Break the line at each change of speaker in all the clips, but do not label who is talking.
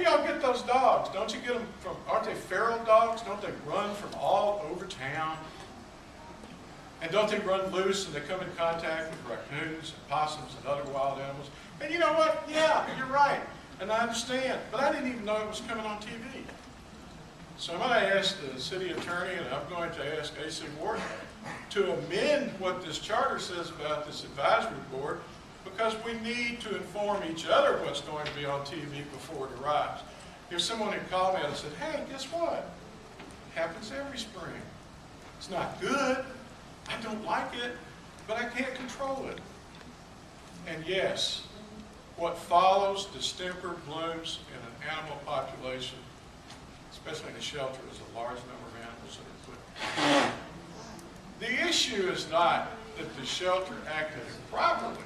do y'all get those dogs? Don't you get them from, aren't they feral dogs? Don't they run from all over town? And don't they run loose and they come in contact with raccoons and possums and other wild animals? And you know what? Yeah, you're right. And I understand. But I didn't even know it was coming on TV. So I'm going to ask the city attorney, and I'm going to ask A.C. Wharton to amend what this charter says about this advisory board, because we need to inform each other what's going to be on TV before it arrives. If someone had called me and said, hey, guess what? It happens every spring. It's not good. I don't like it, but I can't control it. And yes, what follows distemper blooms in an animal population, especially in a shelter, is a large number of animals that are put. The issue is not that the shelter acted improperly.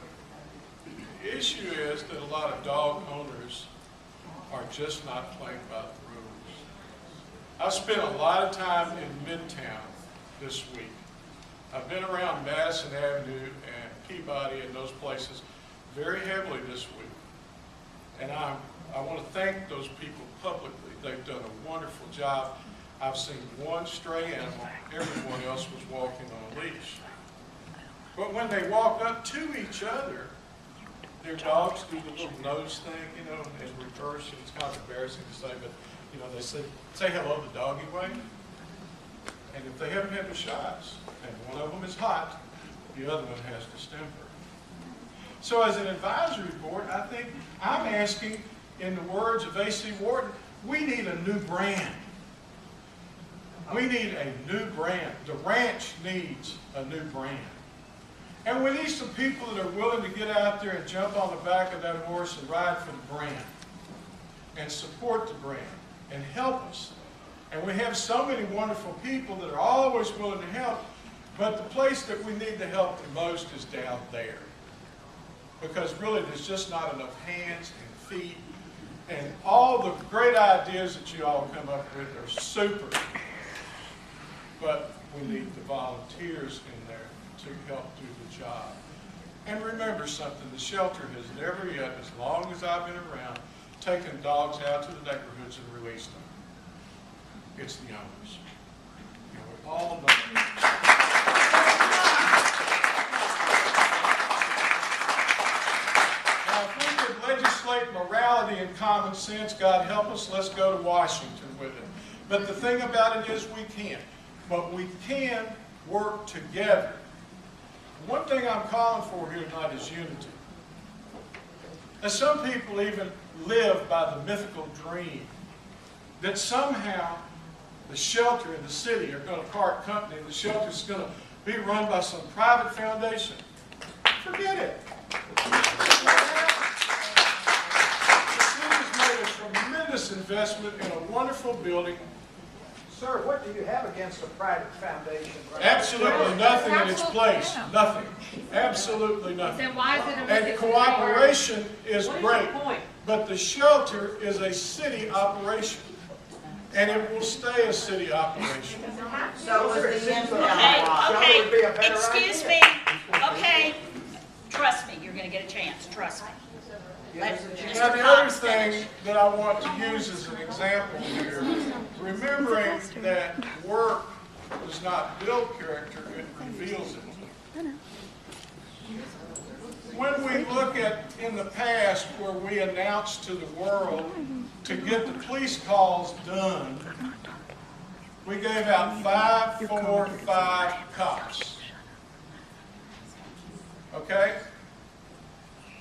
The issue is that a lot of dog owners are just not playing by the rules. I've spent a lot of time in Midtown this week. I've been around Madison Avenue and Peabody and those places very heavily this week. And I want to thank those people publicly. They've done a wonderful job. I've seen one stray animal. Everyone else was walking on a leash. But when they walk up to each other, their dogs do the little nose thing, you know, in reverse. It's kind of embarrassing to say, but, you know, they say hello the doggy way. And if they haven't had the shots, and one of them is hot, the other one has distemper. So as an advisory board, I think I'm asking, in the words of A.C. Wharton, we need a new brand. We need a new brand. The ranch needs a new brand. And we need some people that are willing to get out there and jump on the back of that horse and ride for the brand and support the brand and help us. And we have so many wonderful people that are always willing to help, but the place that we need the help the most is down there. Because really there's just not enough hands and feet, and all the great ideas that you all come up with are super, but we need the volunteers in there to help do the job. And remember something, the shelter has never yet, as long as I've been around, taken dogs out to the neighborhoods and released them. It's the owners. You know, we all know. Now, if we could legislate morality and common sense, God help us, let's go to Washington with it. But the thing about it is we can't. But we can work together. One thing I'm calling for here tonight is unity. And some people even live by the mythical dream that somehow the shelter in the city are going to part company and the shelter is going to be run by some private foundation. Forget it. The city has made a tremendous investment in a wonderful building.
Sir, what do you have against a private foundation?
Absolutely nothing in its place. Nothing. Absolutely nothing.
Then why is it a
And
mythical
cooperation is
What is
great.
your point?
But the shelter is a city operation. And it will stay a city operation.
So was the
Shelter
okay,
would be a better
excuse
idea.
me, okay, trust me, you're gonna get a chance, trust me. Let
Now,
Mr.
the other
Cox
thing
finish.
that I want to use as an example here, remembering that work does not build character, it reveals it. When we look at in the past where we announced to the world to get the police calls done, we gave out 545 cops. Okay?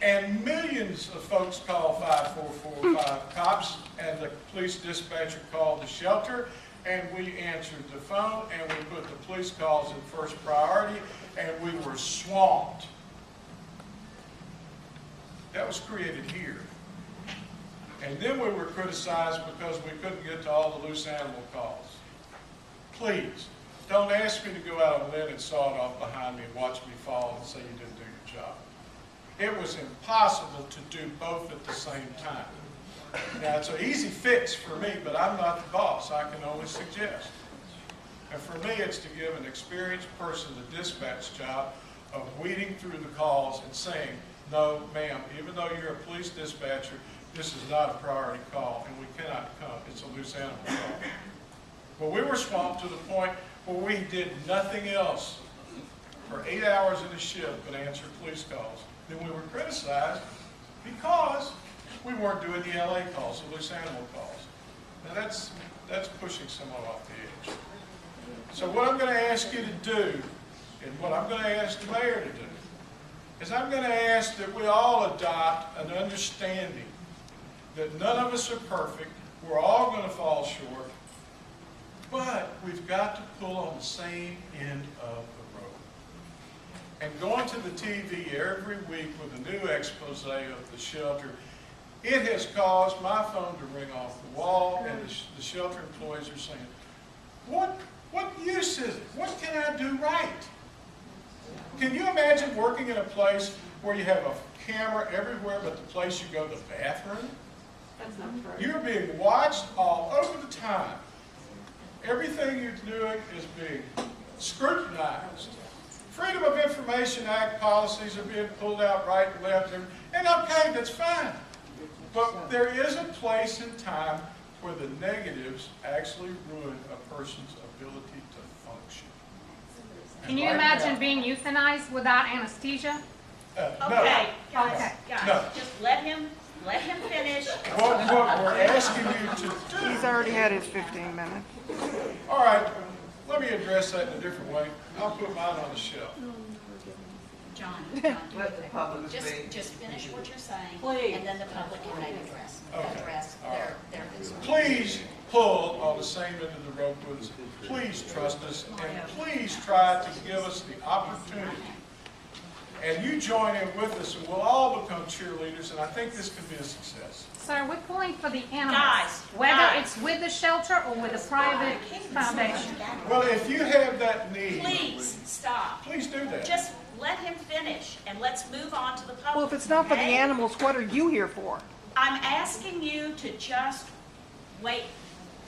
And millions of folks call 5445 cops, and the police dispatcher called the shelter, and we answered the phone, and we put the police calls in first priority, and we were swamped. That was created here. And then we were criticized because we couldn't get to all the loose animal calls. Please, don't ask me to go out on a limb and saw it off behind me and watch me fall and say you didn't do your job. It was impossible to do both at the same time. Now, it's an easy fix for me, but I'm not the boss. I can only suggest. And for me, it's to give an experienced person the dispatch job of weeding through the calls and saying, no, ma'am, even though you're a police dispatcher, this is not a priority call, and we cannot come. It's a loose animal call. But we were swamped to the point where we did nothing else for 8 hours in a shift but answer police calls. Then we were criticized because we weren't doing the LA calls, the loose animal calls. Now that's pushing someone off the edge. So what I'm going to ask you to do, and what I'm going to ask the mayor to do, is I'm going to ask that we all adopt an understanding that none of us are perfect, we're all going to fall short, but we've got to pull on the same end of the rope. And going to the TV every week with a new expose of the shelter, it has caused my phone to ring off the wall, and the shelter employees are saying, what use is it? What can I do right? Can you imagine working in a place where you have a camera everywhere but the place you go to the bathroom?
That's not true.
You're being watched all over the time. Everything you're doing is being scrutinized. Freedom of Information Act policies are being pulled out right and left, and okay, that's fine. But there is a place and time where the negatives actually ruin a person's ability to function.
Can you
And right
imagine
now-
being euthanized without anesthesia?
No.
Okay, guys,
Okay.
guys,
No.
just let him finish.
What we're asking you to do.
He's already had his 15 minutes.
All right, let me address that in a different way. I'll put mine on the shelf.
John,
Let the public speak.
just finish what you're saying.
Please.
And then the public can maybe address
Okay. All right.
their concerns.
Please pull on the same end of the rope with us. Please trust us, and please try to give us the opportunity. And you join in with us, and we'll all become cheerleaders, and I think this can be a success.
Sir, we're pulling for the animals.
Guys,
Whether
guys.
it's with the shelter or with a private foundation.
Well, if you have that need,
Please, stop.
please do that.
Just let him finish, and let's move on to the public.
Well, if it's not for the
okay?
animals, what are you here for?
I'm asking you to just wait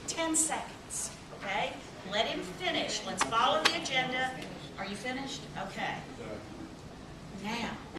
10 seconds, okay? Let him finish. Let's follow the agenda. Are you finished? Okay. Now,